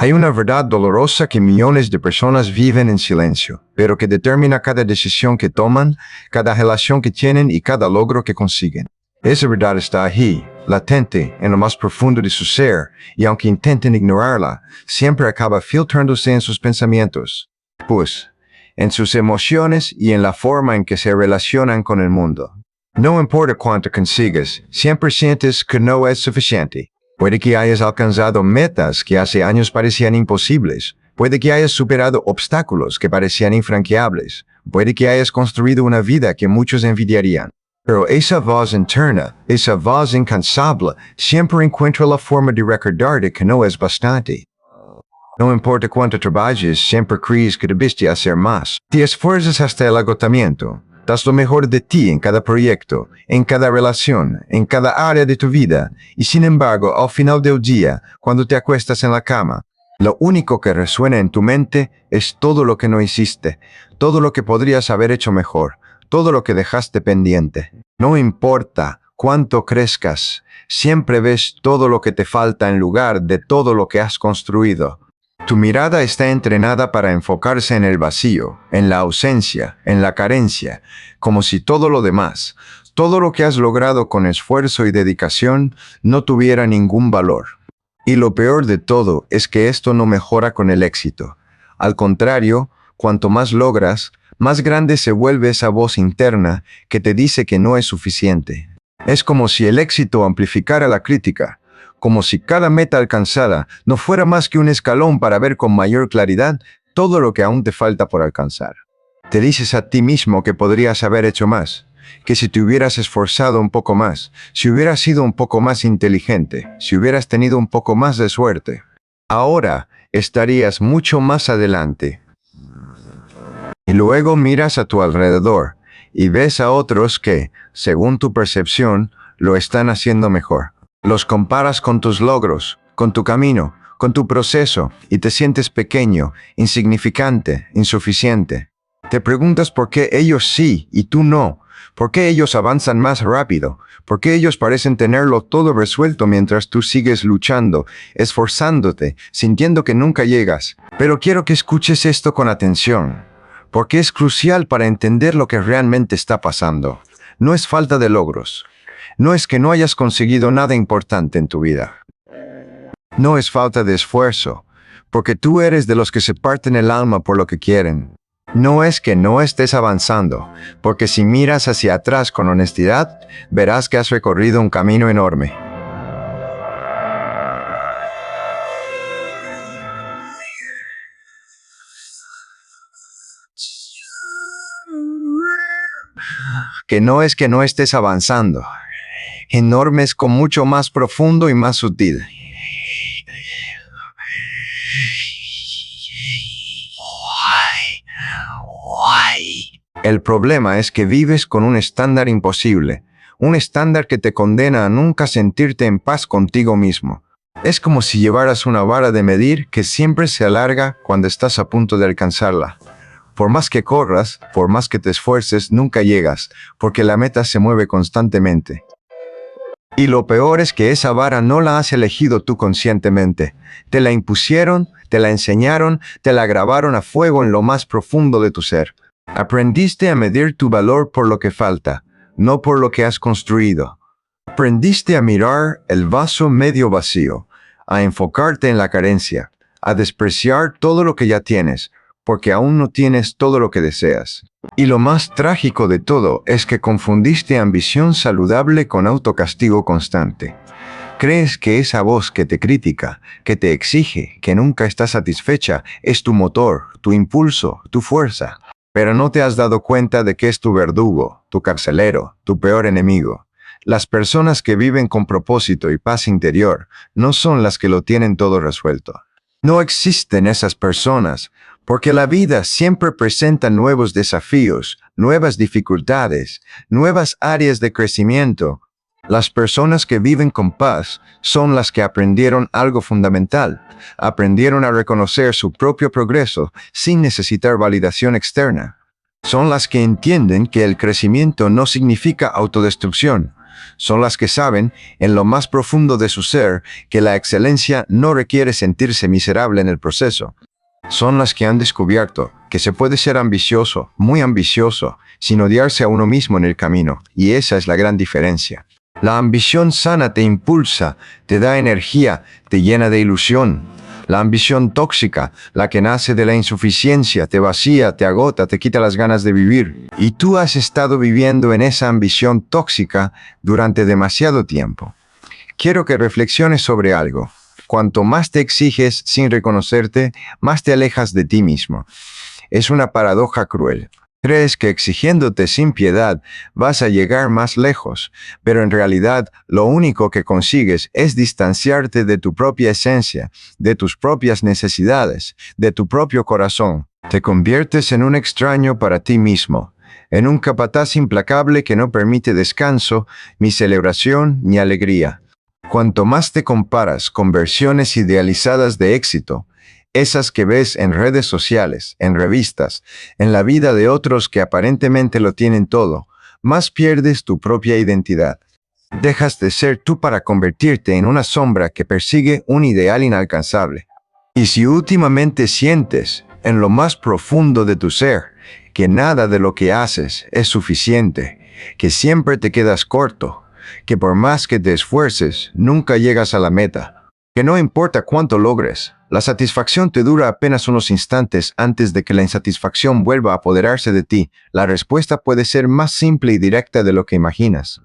Hay una verdad dolorosa que millones de personas viven en silencio, pero que determina cada decisión que toman, cada relación que tienen y cada logro que consiguen. Esa verdad está allí, latente, en lo más profundo de su ser, y aunque intenten ignorarla, siempre acaba filtrándose en sus pensamientos. Pues, en sus emociones y en la forma en que se relacionan con el mundo. No importa cuánto consigues, siempre sientes que no es suficiente. Puede que hayas alcanzado metas que hace años parecían imposibles. Puede que hayas superado obstáculos que parecían infranqueables. Puede que hayas construido una vida que muchos envidiarían. Pero esa voz interna, esa voz incansable, siempre encuentra la forma de recordarte que no es bastante. No importa cuánto trabajes, siempre crees que debiste hacer más. Te esfuerzas hasta el agotamiento. Das lo mejor de ti en cada proyecto, en cada relación, en cada área de tu vida, y sin embargo, al final del día, cuando te acuestas en la cama, lo único que resuena en tu mente es todo lo que no hiciste, todo lo que podrías haber hecho mejor, todo lo que dejaste pendiente. No importa cuánto crezcas, siempre ves todo lo que te falta en lugar de todo lo que has construido. Tu mirada está entrenada para enfocarse en el vacío, en la ausencia, en la carencia, como si todo lo demás, todo lo que has logrado con esfuerzo y dedicación, no tuviera ningún valor. Y lo peor de todo es que esto no mejora con el éxito. Al contrario, cuanto más logras, más grande se vuelve esa voz interna que te dice que no es suficiente. Es como si el éxito amplificara la crítica, como si cada meta alcanzada no fuera más que un escalón para ver con mayor claridad todo lo que aún te falta por alcanzar. Te dices a ti mismo que podrías haber hecho más, que si te hubieras esforzado un poco más, si hubieras sido un poco más inteligente, si hubieras tenido un poco más de suerte, ahora estarías mucho más adelante. Y luego miras a tu alrededor y ves a otros que, según tu percepción, lo están haciendo mejor. Los comparas con tus logros, con tu camino, con tu proceso, y te sientes pequeño, insignificante, insuficiente. Te preguntas por qué ellos sí y tú no, por qué ellos avanzan más rápido, por qué ellos parecen tenerlo todo resuelto mientras tú sigues luchando, esforzándote, sintiendo que nunca llegas. Pero quiero que escuches esto con atención, porque es crucial para entender lo que realmente está pasando. No es falta de logros. No es que no hayas conseguido nada importante en tu vida. No es falta de esfuerzo, porque tú eres de los que se parten el alma por lo que quieren. No es que no estés avanzando, porque si miras hacia atrás con honestidad, verás que has recorrido un camino enorme. Que no es que no estés avanzando. Enormes con mucho más profundo y más sutil. El problema es que vives con un estándar imposible, un estándar que te condena a nunca sentirte en paz contigo mismo. Es como si llevaras una vara de medir que siempre se alarga cuando estás a punto de alcanzarla. Por más que corras, por más que te esfuerces, nunca llegas, porque la meta se mueve constantemente. Y lo peor es que esa vara no la has elegido tú conscientemente. Te la impusieron, te la enseñaron, te la grabaron a fuego en lo más profundo de tu ser. Aprendiste a medir tu valor por lo que falta, no por lo que has construido. Aprendiste a mirar el vaso medio vacío, a enfocarte en la carencia, a despreciar todo lo que ya tienes, porque aún no tienes todo lo que deseas. Y lo más trágico de todo es que confundiste ambición saludable con autocastigo constante. Crees que esa voz que te critica, que te exige, que nunca está satisfecha, es tu motor, tu impulso, tu fuerza. Pero no te has dado cuenta de que es tu verdugo, tu carcelero, tu peor enemigo. Las personas que viven con propósito y paz interior no son las que lo tienen todo resuelto. No existen esas personas, porque la vida siempre presenta nuevos desafíos, nuevas dificultades, nuevas áreas de crecimiento. Las personas que viven con paz son las que aprendieron algo fundamental. Aprendieron a reconocer su propio progreso sin necesitar validación externa. Son las que entienden que el crecimiento no significa autodestrucción, son las que saben, en lo más profundo de su ser, que la excelencia no requiere sentirse miserable en el proceso. Son las que han descubierto que se puede ser ambicioso, muy ambicioso, sin odiarse a uno mismo en el camino, y esa es la gran diferencia. La ambición sana te impulsa, te da energía, te llena de ilusión. La ambición tóxica, la que nace de la insuficiencia, te vacía, te agota, te quita las ganas de vivir. Y tú has estado viviendo en esa ambición tóxica durante demasiado tiempo. Quiero que reflexiones sobre algo. Cuanto más te exiges sin reconocerte, más te alejas de ti mismo. Es una paradoja cruel. Crees que exigiéndote sin piedad vas a llegar más lejos, pero en realidad lo único que consigues es distanciarte de tu propia esencia, de tus propias necesidades, de tu propio corazón. Te conviertes en un extraño para ti mismo, en un capataz implacable que no permite descanso, ni celebración, ni alegría. Cuanto más te comparas con versiones idealizadas de éxito, esas que ves en redes sociales, en revistas, en la vida de otros que aparentemente lo tienen todo, más pierdes tu propia identidad. Dejas de ser tú para convertirte en una sombra que persigue un ideal inalcanzable. Y si últimamente sientes, en lo más profundo de tu ser, que nada de lo que haces es suficiente, que siempre te quedas corto, que por más que te esfuerces, nunca llegas a la meta, que no importa cuánto logres, la satisfacción te dura apenas unos instantes antes de que la insatisfacción vuelva a apoderarse de ti. La respuesta puede ser más simple y directa de lo que imaginas.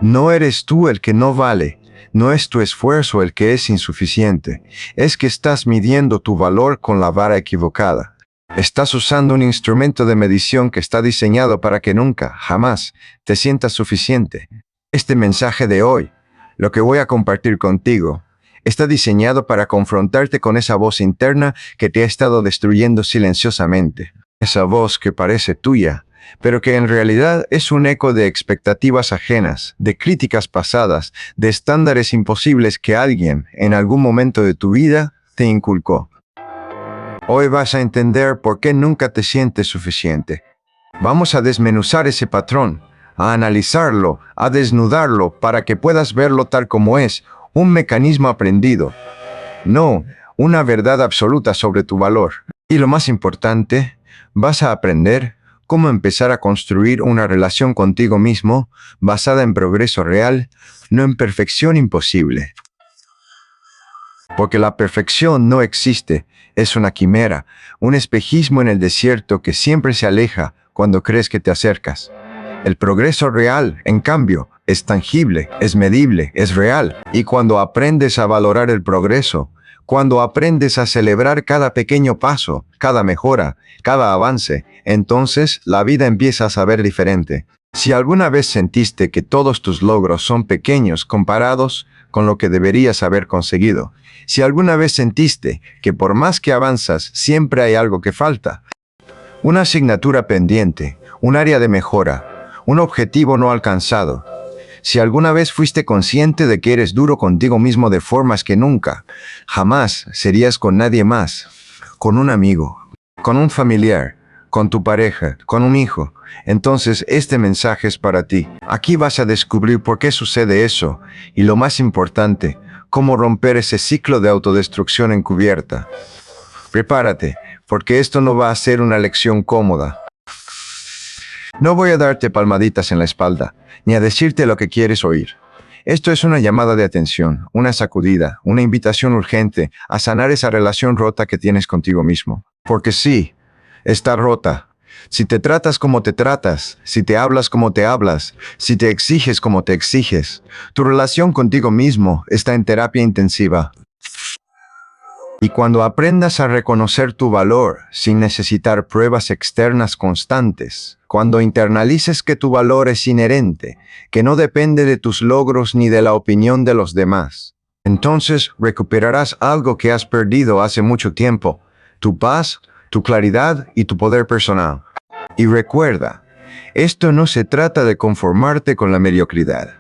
No eres tú el que no vale, no es tu esfuerzo el que es insuficiente, es que estás midiendo tu valor con la vara equivocada. Estás usando un instrumento de medición que está diseñado para que nunca, jamás, te sientas suficiente. Este mensaje de hoy, lo que voy a compartir contigo, está diseñado para confrontarte con esa voz interna que te ha estado destruyendo silenciosamente. Esa voz que parece tuya, pero que en realidad es un eco de expectativas ajenas, de críticas pasadas, de estándares imposibles que alguien, en algún momento de tu vida, te inculcó. Hoy vas a entender por qué nunca te sientes suficiente. Vamos a desmenuzar ese patrón, a analizarlo, a desnudarlo para que puedas verlo tal como es, un mecanismo aprendido. No, una verdad absoluta sobre tu valor. Y lo más importante, vas a aprender cómo empezar a construir una relación contigo mismo basada en progreso real, no en perfección imposible. Porque la perfección no existe, es una quimera, un espejismo en el desierto que siempre se aleja cuando crees que te acercas. El progreso real, en cambio, es tangible, es medible, es real. Y cuando aprendes a valorar el progreso, cuando aprendes a celebrar cada pequeño paso, cada mejora, cada avance, entonces la vida empieza a saber diferente. Si alguna vez sentiste que todos tus logros son pequeños comparados con lo que deberías haber conseguido, si alguna vez sentiste que por más que avanzas siempre hay algo que falta, una asignatura pendiente, un área de mejora, un objetivo no alcanzado. Si alguna vez fuiste consciente de que eres duro contigo mismo de formas que nunca, jamás serías con nadie más, con un amigo, con un familiar, con tu pareja, con un hijo, entonces este mensaje es para ti. Aquí vas a descubrir por qué sucede eso y lo más importante, cómo romper ese ciclo de autodestrucción encubierta. Prepárate, porque esto no va a ser una lección cómoda. No voy a darte palmaditas en la espalda, ni a decirte lo que quieres oír. Esto es una llamada de atención, una sacudida, una invitación urgente a sanar esa relación rota que tienes contigo mismo. Porque sí, está rota. Si te tratas como te tratas, si te hablas como te hablas, si te exiges como te exiges, tu relación contigo mismo está en terapia intensiva. Y cuando aprendas a reconocer tu valor sin necesitar pruebas externas constantes, cuando internalices que tu valor es inherente, que no depende de tus logros ni de la opinión de los demás, entonces recuperarás algo que has perdido hace mucho tiempo, tu paz, tu claridad y tu poder personal. Y recuerda, esto no se trata de conformarte con la mediocridad.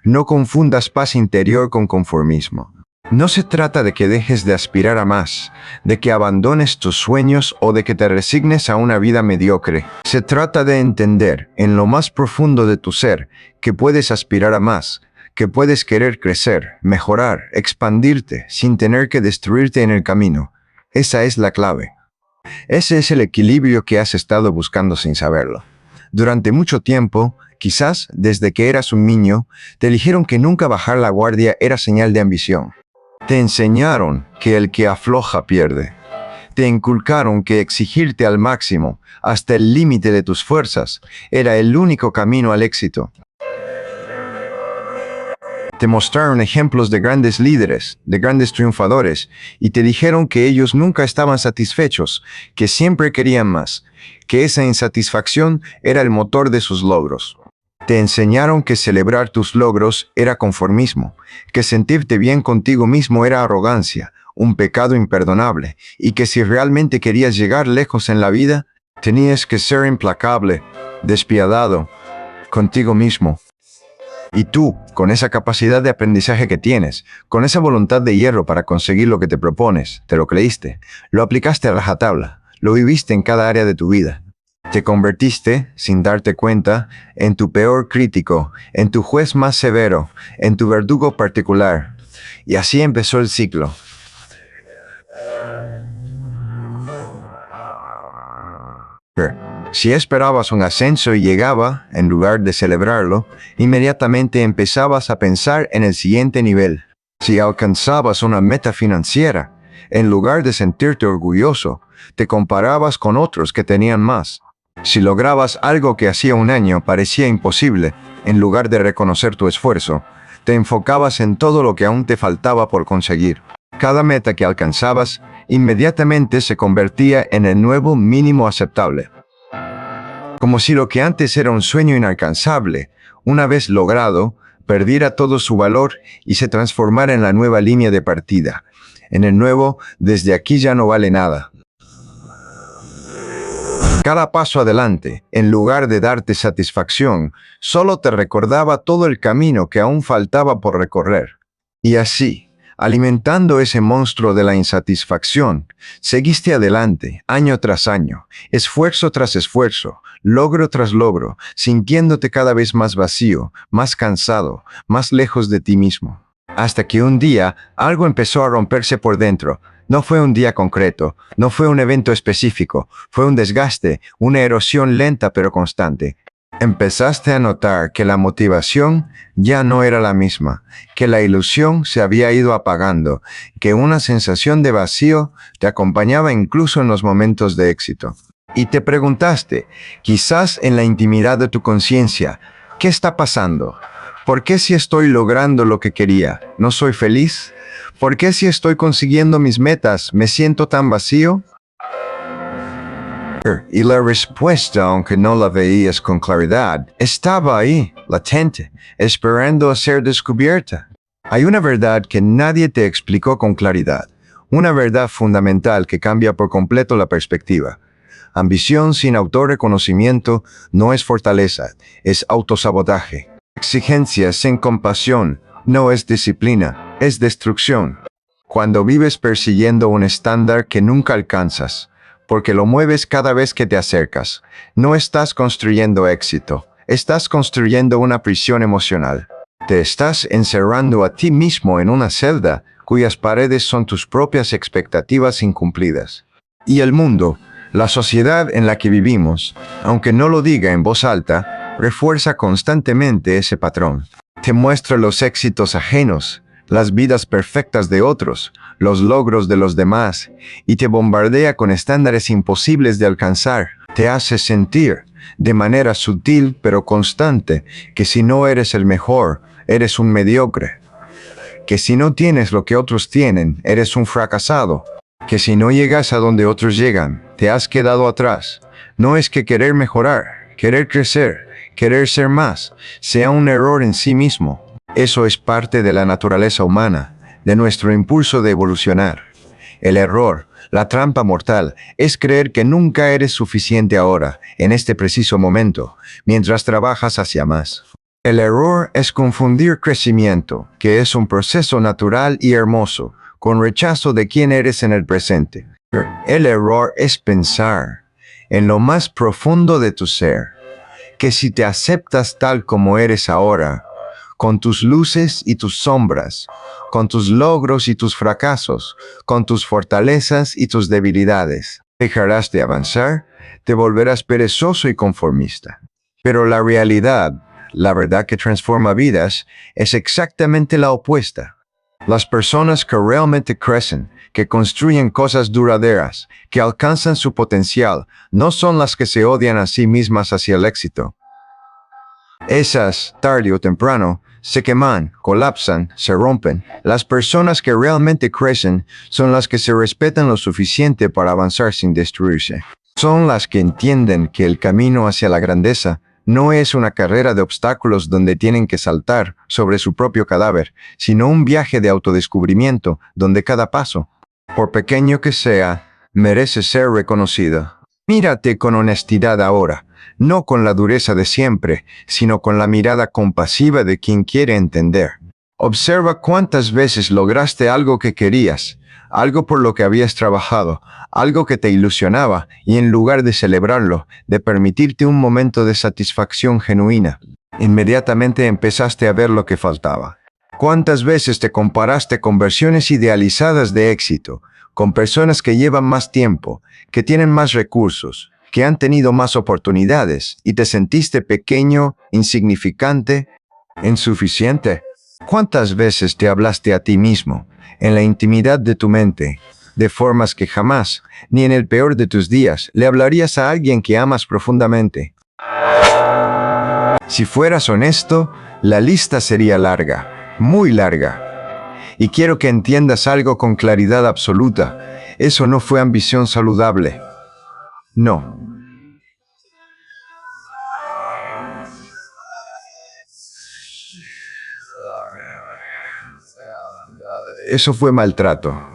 No confundas paz interior con conformismo. No se trata de que dejes de aspirar a más, de que abandones tus sueños o de que te resignes a una vida mediocre. Se trata de entender, en lo más profundo de tu ser, que puedes aspirar a más, que puedes querer crecer, mejorar, expandirte, sin tener que destruirte en el camino. Esa es la clave. Ese es el equilibrio que has estado buscando sin saberlo. Durante mucho tiempo, quizás desde que eras un niño, te dijeron que nunca bajar la guardia era señal de ambición. Te enseñaron que el que afloja pierde. Te inculcaron que exigirte al máximo, hasta el límite de tus fuerzas, era el único camino al éxito. Te mostraron ejemplos de grandes líderes, de grandes triunfadores, y te dijeron que ellos nunca estaban satisfechos, que siempre querían más, que esa insatisfacción era el motor de sus logros. Te enseñaron que celebrar tus logros era conformismo, que sentirte bien contigo mismo era arrogancia, un pecado imperdonable, y que si realmente querías llegar lejos en la vida, tenías que ser implacable, despiadado, contigo mismo. Y tú, con esa capacidad de aprendizaje que tienes, con esa voluntad de hierro para conseguir lo que te propones, te lo creíste, lo aplicaste a rajatabla, lo viviste en cada área de tu vida. Te convertiste, sin darte cuenta, en tu peor crítico, en tu juez más severo, en tu verdugo particular. Y así empezó el ciclo. Si esperabas un ascenso y llegaba, en lugar de celebrarlo, inmediatamente empezabas a pensar en el siguiente nivel. Si alcanzabas una meta financiera, en lugar de sentirte orgulloso, te comparabas con otros que tenían más. Si lograbas algo que hacía un año parecía imposible, en lugar de reconocer tu esfuerzo, te enfocabas en todo lo que aún te faltaba por conseguir. Cada meta que alcanzabas, inmediatamente se convertía en el nuevo mínimo aceptable. Como si lo que antes era un sueño inalcanzable, una vez logrado, perdiera todo su valor y se transformara en la nueva línea de partida. En el nuevo, desde aquí ya no vale nada. Cada paso adelante, en lugar de darte satisfacción, solo te recordaba todo el camino que aún faltaba por recorrer. Y así, alimentando ese monstruo de la insatisfacción, seguiste adelante, año tras año, esfuerzo tras esfuerzo, logro tras logro, sintiéndote cada vez más vacío, más cansado, más lejos de ti mismo. Hasta que un día, algo empezó a romperse por dentro. No fue un día concreto, no fue un evento específico, fue un desgaste, una erosión lenta pero constante. Empezaste a notar que la motivación ya no era la misma, que la ilusión se había ido apagando, que una sensación de vacío te acompañaba incluso en los momentos de éxito. Y te preguntaste, quizás en la intimidad de tu conciencia, ¿qué está pasando? ¿Por qué si estoy logrando lo que quería, no soy feliz? ¿Por qué si estoy consiguiendo mis metas, me siento tan vacío? Y la respuesta, aunque no la veías con claridad, estaba ahí, latente, esperando a ser descubierta. Hay una verdad que nadie te explicó con claridad, una verdad fundamental que cambia por completo la perspectiva. Ambición sin autorreconocimiento no es fortaleza, es autosabotaje. Exigencia sin compasión no es disciplina, es destrucción. Cuando vives persiguiendo un estándar que nunca alcanzas, porque lo mueves cada vez que te acercas, no estás construyendo éxito, estás construyendo una prisión emocional. Te estás encerrando a ti mismo en una celda cuyas paredes son tus propias expectativas incumplidas. Y el mundo, la sociedad en la que vivimos, aunque no lo diga en voz alta, refuerza constantemente ese patrón. Te muestra los éxitos ajenos, las vidas perfectas de otros, los logros de los demás, y te bombardea con estándares imposibles de alcanzar. Te hace sentir, de manera sutil pero constante, que si no eres el mejor, eres un mediocre. Que si no tienes lo que otros tienen, eres un fracasado. Que si no llegas a donde otros llegan, te has quedado atrás. No es que querer mejorar, querer crecer, querer ser más, sea un error en sí mismo. Eso es parte de la naturaleza humana, de nuestro impulso de evolucionar. El error, la trampa mortal, es creer que nunca eres suficiente ahora, en este preciso momento, mientras trabajas hacia más. El error es confundir crecimiento, que es un proceso natural y hermoso, con rechazo de quién eres en el presente. El error es pensar en lo más profundo de tu ser, que si te aceptas tal como eres ahora, con tus luces y tus sombras, con tus logros y tus fracasos, con tus fortalezas y tus debilidades, dejarás de avanzar, te volverás perezoso y conformista. Pero la realidad, la verdad que transforma vidas, es exactamente la opuesta. Las personas que realmente crecen, que construyen cosas duraderas, que alcanzan su potencial, no son las que se odian a sí mismas hacia el éxito. Esas, tarde o temprano, se queman, colapsan, se rompen. Las personas que realmente crecen son las que se respetan lo suficiente para avanzar sin destruirse. Son las que entienden que el camino hacia la grandeza no es una carrera de obstáculos donde tienen que saltar sobre su propio cadáver, sino un viaje de autodescubrimiento donde cada paso, por pequeño que sea, merece ser reconocido. Mírate con honestidad ahora, no con la dureza de siempre, sino con la mirada compasiva de quien quiere entender. Observa cuántas veces lograste algo que querías, algo por lo que habías trabajado, algo que te ilusionaba, y en lugar de celebrarlo, de permitirte un momento de satisfacción genuina, inmediatamente empezaste a ver lo que faltaba. ¿Cuántas veces te comparaste con versiones idealizadas de éxito, con personas que llevan más tiempo, que tienen más recursos, que han tenido más oportunidades, y te sentiste pequeño, insignificante, insuficiente? ¿Cuántas veces te hablaste a ti mismo, en la intimidad de tu mente, de formas que jamás, ni en el peor de tus días, le hablarías a alguien que amas profundamente? Si fueras honesto, la lista sería larga, muy larga. Y quiero que entiendas algo con claridad absoluta. Eso no fue ambición saludable. No. Eso fue maltrato.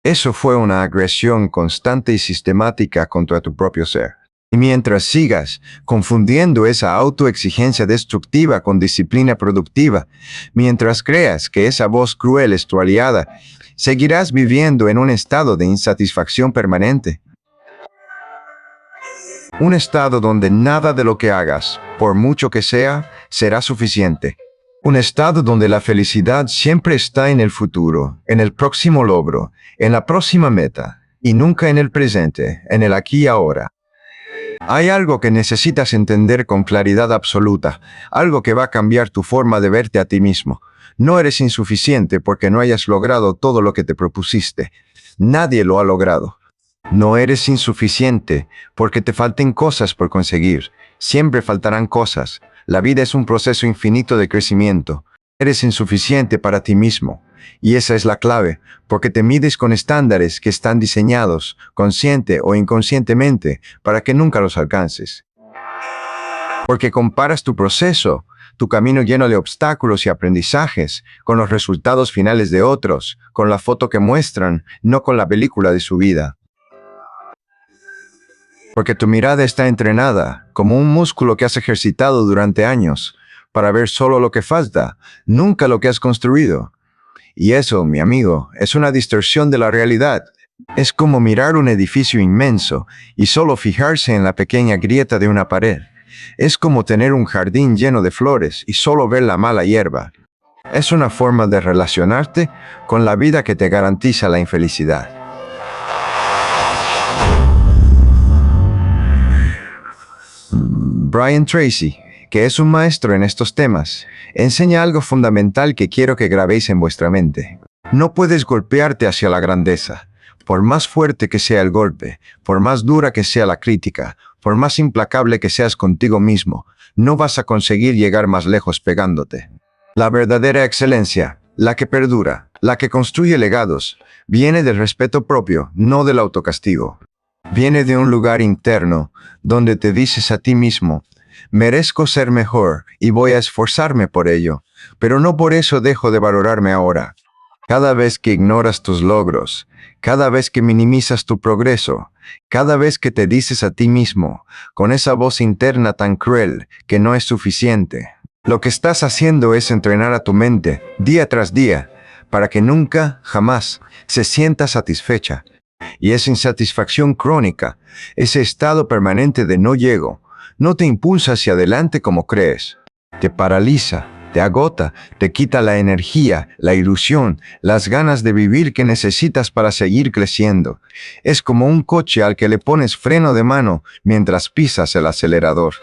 Eso fue una agresión constante y sistemática contra tu propio ser. Y mientras sigas confundiendo esa autoexigencia destructiva con disciplina productiva, mientras creas que esa voz cruel es tu aliada, seguirás viviendo en un estado de insatisfacción permanente. Un estado donde nada de lo que hagas, por mucho que sea, será suficiente. Un estado donde la felicidad siempre está en el futuro, en el próximo logro, en la próxima meta, y nunca en el presente, en el aquí y ahora. Hay algo que necesitas entender con claridad absoluta, algo que va a cambiar tu forma de verte a ti mismo. No eres insuficiente porque no hayas logrado todo lo que te propusiste. Nadie lo ha logrado. No eres insuficiente porque te falten cosas por conseguir. Siempre faltarán cosas. La vida es un proceso infinito de crecimiento. Eres insuficiente para ti mismo. Y esa es la clave, porque te mides con estándares que están diseñados, consciente o inconscientemente, para que nunca los alcances. Porque comparas tu proceso, tu camino lleno de obstáculos y aprendizajes, con los resultados finales de otros, con la foto que muestran, no con la película de su vida. Porque tu mirada está entrenada, como un músculo que has ejercitado durante años, para ver solo lo que falta, nunca lo que has construido. Y eso, mi amigo, es una distorsión de la realidad. Es como mirar un edificio inmenso y solo fijarse en la pequeña grieta de una pared. Es como tener un jardín lleno de flores y solo ver la mala hierba. Es una forma de relacionarte con la vida que te garantiza la infelicidad. Brian Tracy, que es un maestro en estos temas, enseña algo fundamental que quiero que grabéis en vuestra mente. No puedes golpearte hacia la grandeza. Por más fuerte que sea el golpe, por más dura que sea la crítica, por más implacable que seas contigo mismo, no vas a conseguir llegar más lejos pegándote. La verdadera excelencia, la que perdura, la que construye legados, viene del respeto propio, no del autocastigo. Viene de un lugar interno, donde te dices a ti mismo: merezco ser mejor y voy a esforzarme por ello, pero no por eso dejo de valorarme ahora. Cada vez que ignoras tus logros, cada vez que minimizas tu progreso, cada vez que te dices a ti mismo, con esa voz interna tan cruel, que no es suficiente, Lo que estás haciendo es entrenar a tu mente, día tras día, para que nunca, jamás, se sienta satisfecha. Y esa insatisfacción crónica, ese estado permanente de no llego, no te impulsa hacia adelante como crees. Te paraliza, te agota, te quita la energía, la ilusión, las ganas de vivir que necesitas para seguir creciendo. Es como un coche al que le pones freno de mano mientras pisas el acelerador.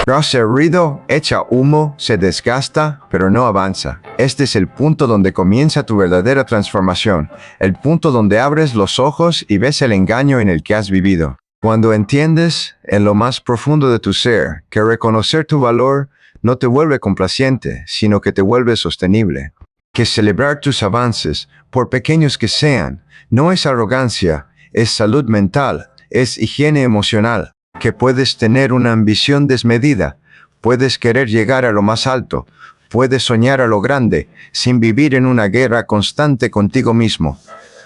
Hace ruido, echa humo, se desgasta, pero no avanza. Este es el punto donde comienza tu verdadera transformación, el punto donde abres los ojos y ves el engaño en el que has vivido. Cuando entiendes, en lo más profundo de tu ser, que reconocer tu valor no te vuelve complaciente, sino que te vuelve sostenible. Que celebrar tus avances, por pequeños que sean, no es arrogancia, es salud mental, es higiene emocional. Que puedes tener una ambición desmedida, puedes querer llegar a lo más alto, puedes soñar a lo grande, sin vivir en una guerra constante contigo mismo.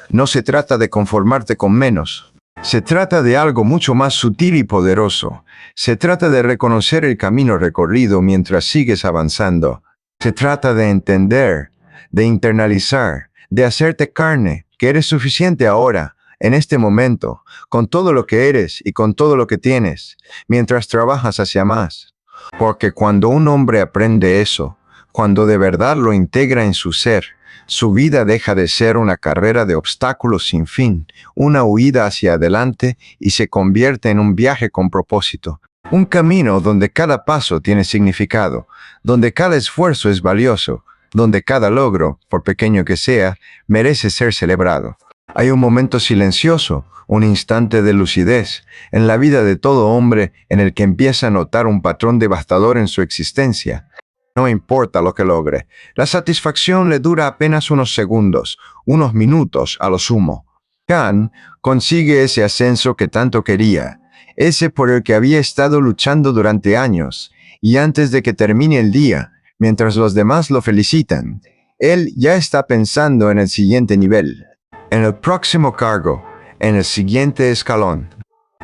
No se trata de conformarte con menos. Se trata de algo mucho más sutil y poderoso. Se trata de reconocer el camino recorrido mientras sigues avanzando. Se trata de entender, de internalizar, de hacerte carne, que eres suficiente ahora, en este momento, con todo lo que eres y con todo lo que tienes, mientras trabajas hacia más. Porque cuando un hombre aprende eso, cuando de verdad lo integra en su ser, su vida deja de ser una carrera de obstáculos sin fin, una huida hacia adelante y se convierte en un viaje con propósito. Un camino donde cada paso tiene significado, donde cada esfuerzo es valioso, donde cada logro, por pequeño que sea, merece ser celebrado. Hay un momento silencioso, un instante de lucidez, en la vida de todo hombre en el que empieza a notar un patrón devastador en su existencia. No importa lo que logre, la satisfacción le dura apenas unos segundos, unos minutos a lo sumo. Khan consigue ese ascenso que tanto quería, ese por el que había estado luchando durante años, y antes de que termine el día, mientras los demás lo felicitan, él ya está pensando en el siguiente nivel. En el próximo cargo, en el siguiente escalón.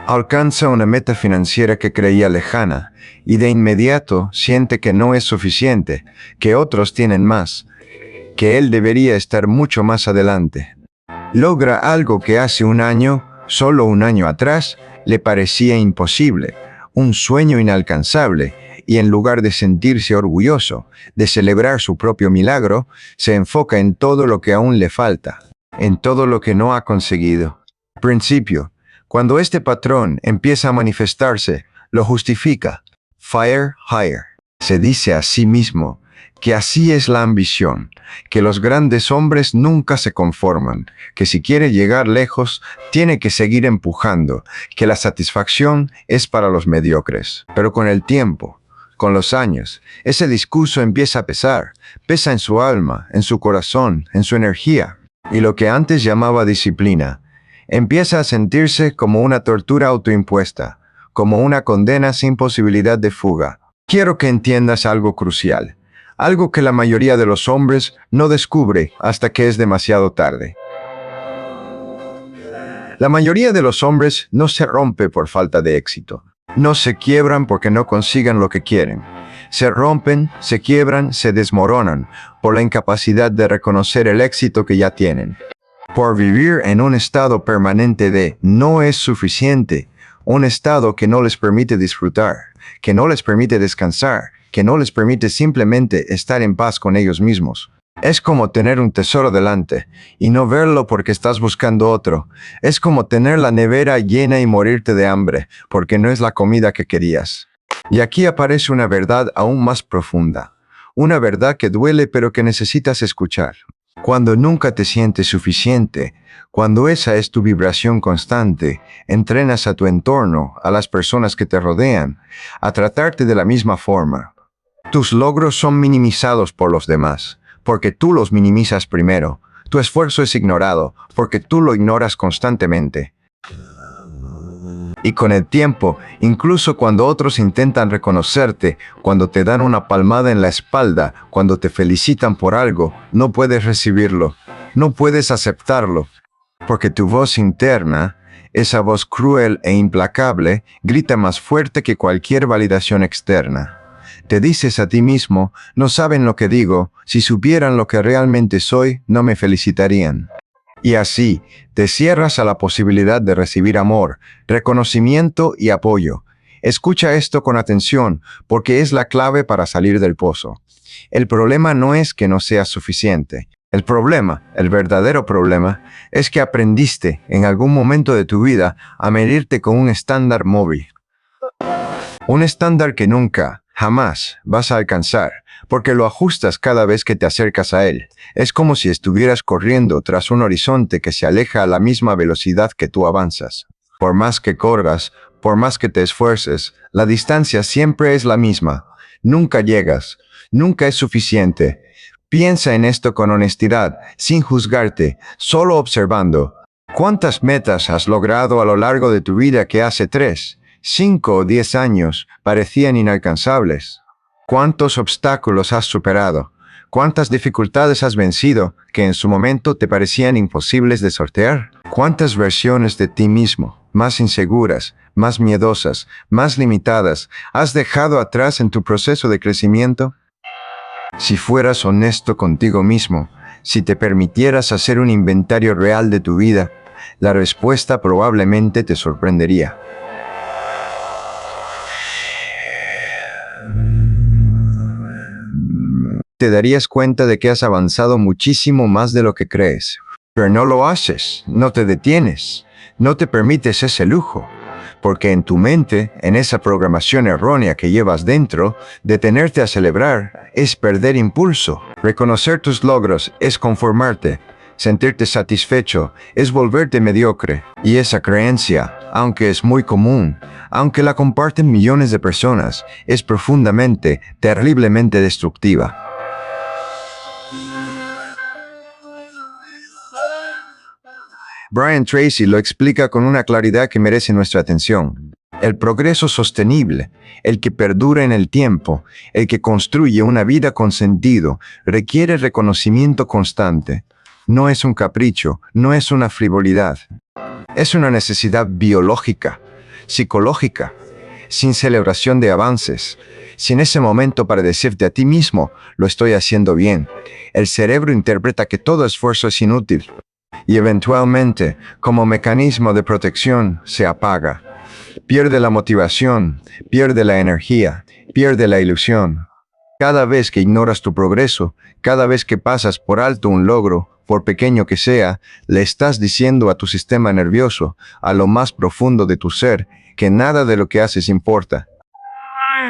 Alcanza una meta financiera que creía lejana y de inmediato siente que no es suficiente, que otros tienen más, que él debería estar mucho más adelante. Logra algo que hace un año, solo un año atrás, le parecía imposible, un sueño inalcanzable, y en lugar de sentirse orgulloso, de celebrar su propio milagro, se enfoca en todo lo que aún le falta, en todo lo que no ha conseguido. Principio, cuando este patrón empieza a manifestarse, lo justifica. Fire higher. Se dice a sí mismo que así es la ambición, que los grandes hombres nunca se conforman, que si quiere llegar lejos, tiene que seguir empujando, que la satisfacción es para los mediocres. Pero con el tiempo, con los años, ese discurso empieza a pesar, pesa en su alma, en su corazón, en su energía. Y lo que antes llamaba disciplina, empieza a sentirse como una tortura autoimpuesta, como una condena sin posibilidad de fuga. Quiero que entiendas algo crucial, algo que la mayoría de los hombres no descubre hasta que es demasiado tarde. La mayoría de los hombres no se rompe por falta de éxito. No se quiebran porque no consigan lo que quieren. Se rompen, se quiebran, se desmoronan por la incapacidad de reconocer el éxito que ya tienen. Por vivir en un estado permanente de no es suficiente, un estado que no les permite disfrutar, que no les permite descansar, que no les permite simplemente estar en paz con ellos mismos. Es como tener un tesoro delante y no verlo porque estás buscando otro. Es como tener la nevera llena y morirte de hambre porque no es la comida que querías. Y aquí aparece una verdad aún más profunda, una verdad que duele pero que necesitas escuchar. Cuando nunca te sientes suficiente, cuando esa es tu vibración constante, entrenas a tu entorno, a las personas que te rodean, a tratarte de la misma forma. Tus logros son minimizados por los demás, porque tú los minimizas primero. Tu esfuerzo es ignorado, porque tú lo ignoras constantemente. Y con el tiempo, incluso cuando otros intentan reconocerte, cuando te dan una palmada en la espalda, cuando te felicitan por algo, no puedes recibirlo, no puedes aceptarlo, porque tu voz interna, esa voz cruel e implacable, grita más fuerte que cualquier validación externa. Te dices a ti mismo, no saben lo que digo, si supieran lo que realmente soy, no me felicitarían. Y así, te cierras a la posibilidad de recibir amor, reconocimiento y apoyo. Escucha esto con atención, porque es la clave para salir del pozo. El problema no es que no seas suficiente. El problema, el verdadero problema, es que aprendiste en algún momento de tu vida a medirte con un estándar móvil. Un estándar que nunca, jamás vas a alcanzar, porque lo ajustas cada vez que te acercas a él. Es como si estuvieras corriendo tras un horizonte que se aleja a la misma velocidad que tú avanzas. Por más que corras, por más que te esfuerces, la distancia siempre es la misma. Nunca llegas, nunca es suficiente. Piensa en esto con honestidad, sin juzgarte, solo observando. ¿Cuántas metas has logrado a lo largo de tu vida que hace 3, 5 o 10 años parecían inalcanzables? ¿Cuántos obstáculos has superado? ¿Cuántas dificultades has vencido que en su momento te parecían imposibles de sortear? ¿Cuántas versiones de ti mismo, más inseguras, más miedosas, más limitadas, has dejado atrás en tu proceso de crecimiento? Si fueras honesto contigo mismo, si te permitieras hacer un inventario real de tu vida, la respuesta probablemente te sorprendería. Te darías cuenta de que has avanzado muchísimo más de lo que crees. Pero no lo haces, no te detienes, no te permites ese lujo. Porque en tu mente, en esa programación errónea que llevas dentro, detenerte a celebrar es perder impulso. Reconocer tus logros es conformarte. Sentirte satisfecho es volverte mediocre. Y esa creencia, aunque es muy común, aunque la comparten millones de personas, es profundamente, terriblemente destructiva. Brian Tracy lo explica con una claridad que merece nuestra atención. El progreso sostenible, el que perdura en el tiempo, el que construye una vida con sentido, requiere reconocimiento constante. No es un capricho, no es una frivolidad. Es una necesidad biológica, psicológica, sin celebración de avances, sin ese momento para decirte a ti mismo, lo estoy haciendo bien. El cerebro interpreta que todo esfuerzo es inútil. Y eventualmente, como mecanismo de protección, se apaga. Pierde la motivación, pierde la energía, pierde la ilusión. Cada vez que ignoras tu progreso, cada vez que pasas por alto un logro, por pequeño que sea, le estás diciendo a tu sistema nervioso, a lo más profundo de tu ser, que nada de lo que haces importa.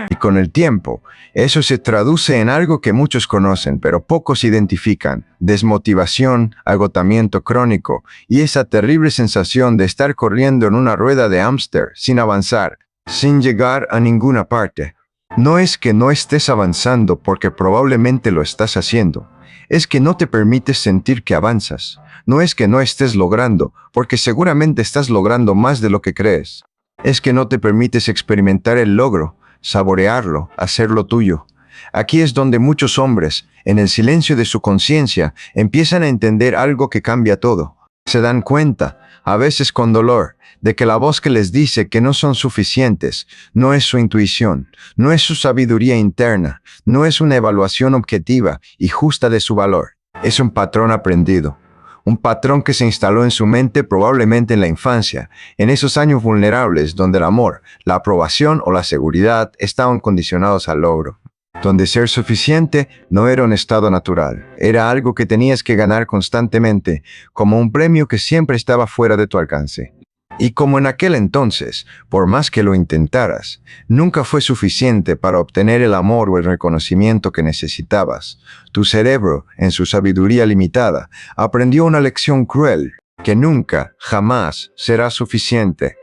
Y con el tiempo, eso se traduce en algo que muchos conocen, pero pocos identifican: desmotivación, agotamiento crónico y esa terrible sensación de estar corriendo en una rueda de hámster sin avanzar, sin llegar a ninguna parte. No es que no estés avanzando porque probablemente lo estás haciendo. Es que no te permites sentir que avanzas. No es que no estés logrando, porque seguramente estás logrando más de lo que crees. Es que no te permites experimentar el logro, saborearlo, hacerlo tuyo. Aquí es donde muchos hombres, en el silencio de su conciencia, empiezan a entender algo que cambia todo. Se dan cuenta, a veces con dolor, de que la voz que les dice que no son suficientes no es su intuición, no es su sabiduría interna, no es una evaluación objetiva y justa de su valor. Es un patrón aprendido. Un patrón que se instaló en su mente probablemente en la infancia, en esos años vulnerables donde el amor, la aprobación o la seguridad estaban condicionados al logro. Donde ser suficiente no era un estado natural, era algo que tenías que ganar constantemente, como un premio que siempre estaba fuera de tu alcance. Y como en aquel entonces, por más que lo intentaras, nunca fue suficiente para obtener el amor o el reconocimiento que necesitabas, tu cerebro, en su sabiduría limitada, aprendió una lección cruel, que nunca, jamás será suficiente.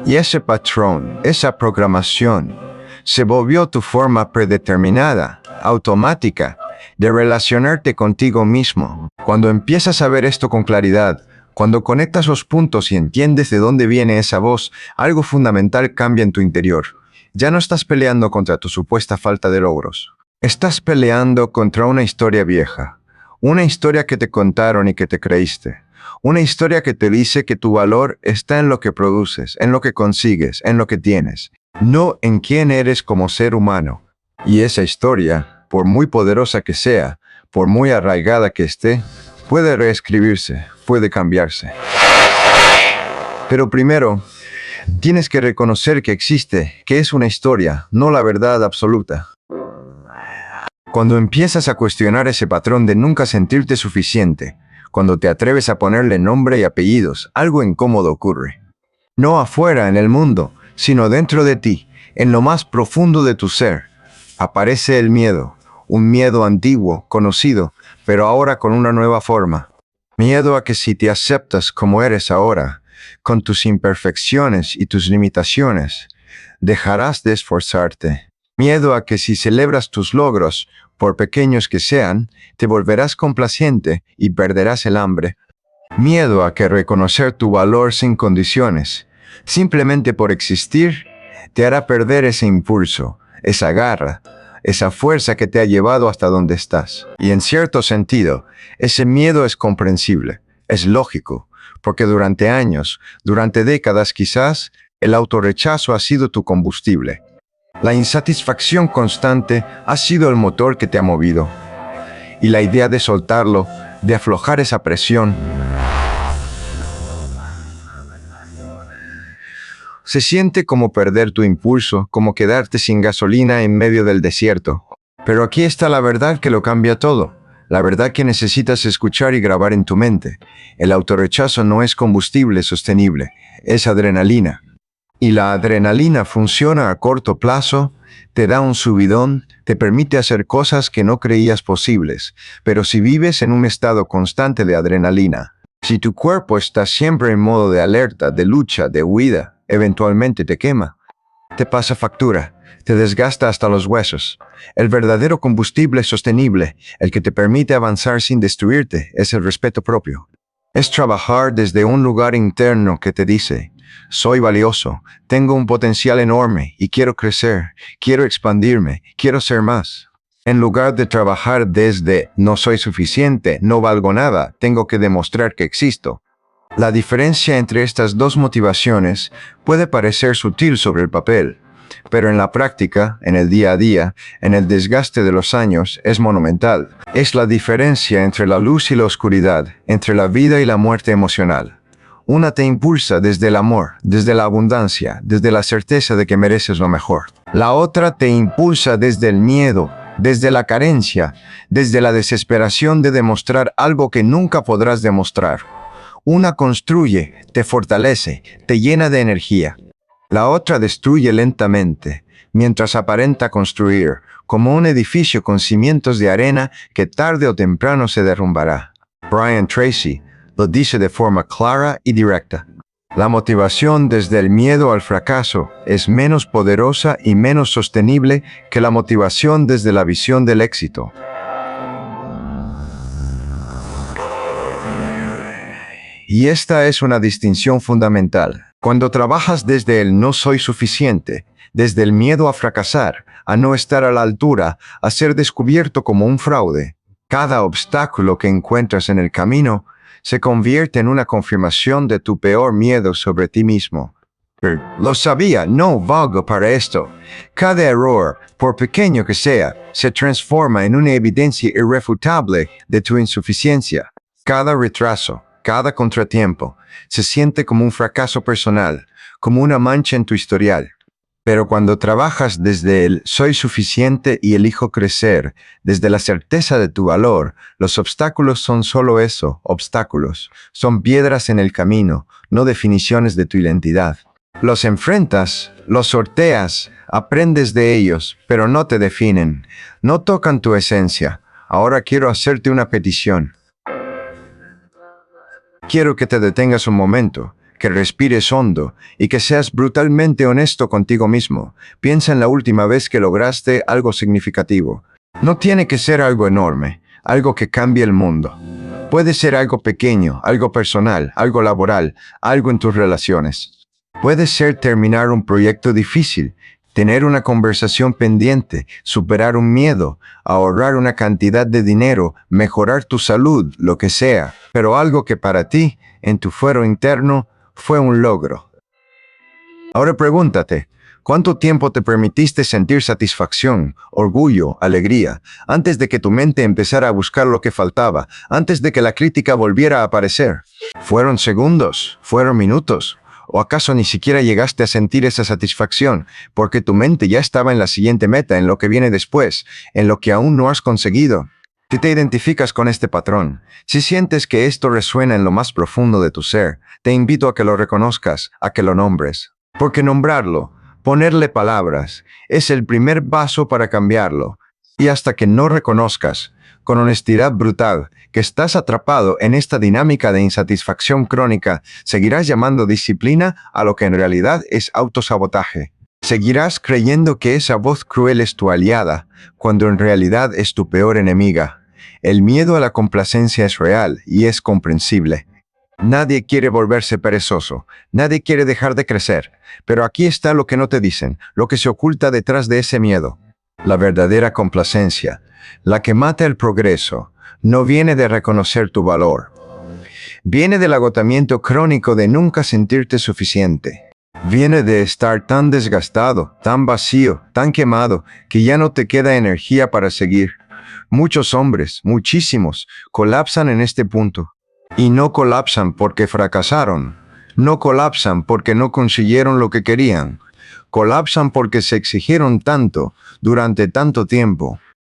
Y ese patrón, esa programación, se volvió tu forma predeterminada, automática, de relacionarte contigo mismo. Cuando empiezas a ver esto con claridad, cuando conectas los puntos y entiendes de dónde viene esa voz, algo fundamental cambia en tu interior. Ya no estás peleando contra tu supuesta falta de logros. Estás peleando contra una historia vieja. Una historia que te contaron y que te creíste. Una historia que te dice que tu valor está en lo que produces, en lo que consigues, en lo que tienes. No en quién eres como ser humano. Y esa historia, por muy poderosa que sea, por muy arraigada que esté, puede reescribirse, puede cambiarse. Pero primero, tienes que reconocer que existe, que es una historia, no la verdad absoluta. Cuando empiezas a cuestionar ese patrón de nunca sentirte suficiente, cuando te atreves a ponerle nombre y apellidos, algo incómodo ocurre. No afuera en el mundo, sino dentro de ti, en lo más profundo de tu ser. Aparece el miedo, un miedo antiguo, conocido, pero ahora con una nueva forma. Miedo a que si te aceptas como eres ahora, con tus imperfecciones y tus limitaciones, dejarás de esforzarte. Miedo a que si celebras tus logros, por pequeños que sean, te volverás complaciente y perderás el hambre. Miedo a que reconocer tu valor sin condiciones, simplemente por existir, te hará perder ese impulso, esa garra, esa fuerza que te ha llevado hasta donde estás. Y en cierto sentido, ese miedo es comprensible, es lógico, porque durante años, durante décadas quizás, el autorrechazo ha sido tu combustible. La insatisfacción constante ha sido el motor que te ha movido. Y la idea de soltarlo, de aflojar esa presión, se siente como perder tu impulso, como quedarte sin gasolina en medio del desierto. Pero aquí está la verdad que lo cambia todo. La verdad que necesitas escuchar y grabar en tu mente. El autorrechazo no es combustible sostenible, es adrenalina. Y la adrenalina funciona a corto plazo, te da un subidón, te permite hacer cosas que no creías posibles. Pero si vives en un estado constante de adrenalina, si tu cuerpo está siempre en modo de alerta, de lucha, de huida, eventualmente te quema. Te pasa factura, te desgasta hasta los huesos. El verdadero combustible sostenible, el que te permite avanzar sin destruirte, es el respeto propio. Es trabajar desde un lugar interno que te dice: soy valioso, tengo un potencial enorme y quiero crecer, quiero expandirme, quiero ser más. En lugar de trabajar desde no soy suficiente, no valgo nada, tengo que demostrar que existo. La diferencia entre estas dos motivaciones puede parecer sutil sobre el papel, pero en la práctica, en el día a día, en el desgaste de los años, es monumental. Es la diferencia entre la luz y la oscuridad, entre la vida y la muerte emocional. Una te impulsa desde el amor, desde la abundancia, desde la certeza de que mereces lo mejor. La otra te impulsa desde el miedo, desde la carencia, desde la desesperación de demostrar algo que nunca podrás demostrar. Una construye, te fortalece, te llena de energía. La otra destruye lentamente, mientras aparenta construir, como un edificio con cimientos de arena que tarde o temprano se derrumbará. Brian Tracy lo dice de forma clara y directa. La motivación desde el miedo al fracaso es menos poderosa y menos sostenible que la motivación desde la visión del éxito. Y esta es una distinción fundamental. Cuando trabajas desde el no soy suficiente, desde el miedo a fracasar, a no estar a la altura, a ser descubierto como un fraude, cada obstáculo que encuentras en el camino se convierte en una confirmación de tu peor miedo sobre ti mismo. Lo sabía, no valgo para esto. Cada error, por pequeño que sea, se transforma en una evidencia irrefutable de tu insuficiencia. Cada retraso, cada contratiempo, se siente como un fracaso personal, como una mancha en tu historial. Pero cuando trabajas desde el soy suficiente y elijo crecer, desde la certeza de tu valor, los obstáculos son solo eso, obstáculos. Son piedras en el camino, no definiciones de tu identidad. Los enfrentas, los sorteas, aprendes de ellos, pero no te definen, no tocan tu esencia. Ahora quiero hacerte una petición. Quiero que te detengas un momento, que respires hondo y que seas brutalmente honesto contigo mismo. Piensa en la última vez que lograste algo significativo. No tiene que ser algo enorme, algo que cambie el mundo. Puede ser algo pequeño, algo personal, algo laboral, algo en tus relaciones. Puede ser terminar un proyecto difícil, tener una conversación pendiente, superar un miedo, ahorrar una cantidad de dinero, mejorar tu salud, lo que sea, pero algo que para ti, en tu fuero interno, fue un logro. Ahora pregúntate, ¿Cuánto tiempo te permitiste sentir satisfacción, orgullo, alegría, antes de que tu mente empezara a buscar lo que faltaba, antes de que la crítica volviera a aparecer? ¿Fueron segundos? ¿Fueron minutos? ¿O acaso ni siquiera llegaste a sentir esa satisfacción, porque tu mente ya estaba en la siguiente meta, en lo que viene después, en lo que aún no has conseguido? Si te identificas con este patrón, si sientes que esto resuena en lo más profundo de tu ser, te invito a que lo reconozcas, a que lo nombres. Porque nombrarlo, ponerle palabras, es el primer paso para cambiarlo. Y hasta que no reconozcas, con honestidad brutal, que estás atrapado en esta dinámica de insatisfacción crónica, seguirás llamando disciplina a lo que en realidad es autosabotaje. Seguirás creyendo que esa voz cruel es tu aliada, cuando en realidad es tu peor enemiga. El miedo a la complacencia es real y es comprensible. Nadie quiere volverse perezoso, nadie quiere dejar de crecer, pero aquí está lo que no te dicen, lo que se oculta detrás de ese miedo. La verdadera complacencia, la que mata el progreso, no viene de reconocer tu valor. Viene del agotamiento crónico de nunca sentirte suficiente. Viene de estar tan desgastado, tan vacío, tan quemado, que ya no te queda energía para seguir. Muchos hombres, muchísimos, colapsan en este punto. Y no colapsan porque fracasaron. No colapsan porque no consiguieron lo que querían. Colapsan porque se exigieron tanto, durante tanto tiempo,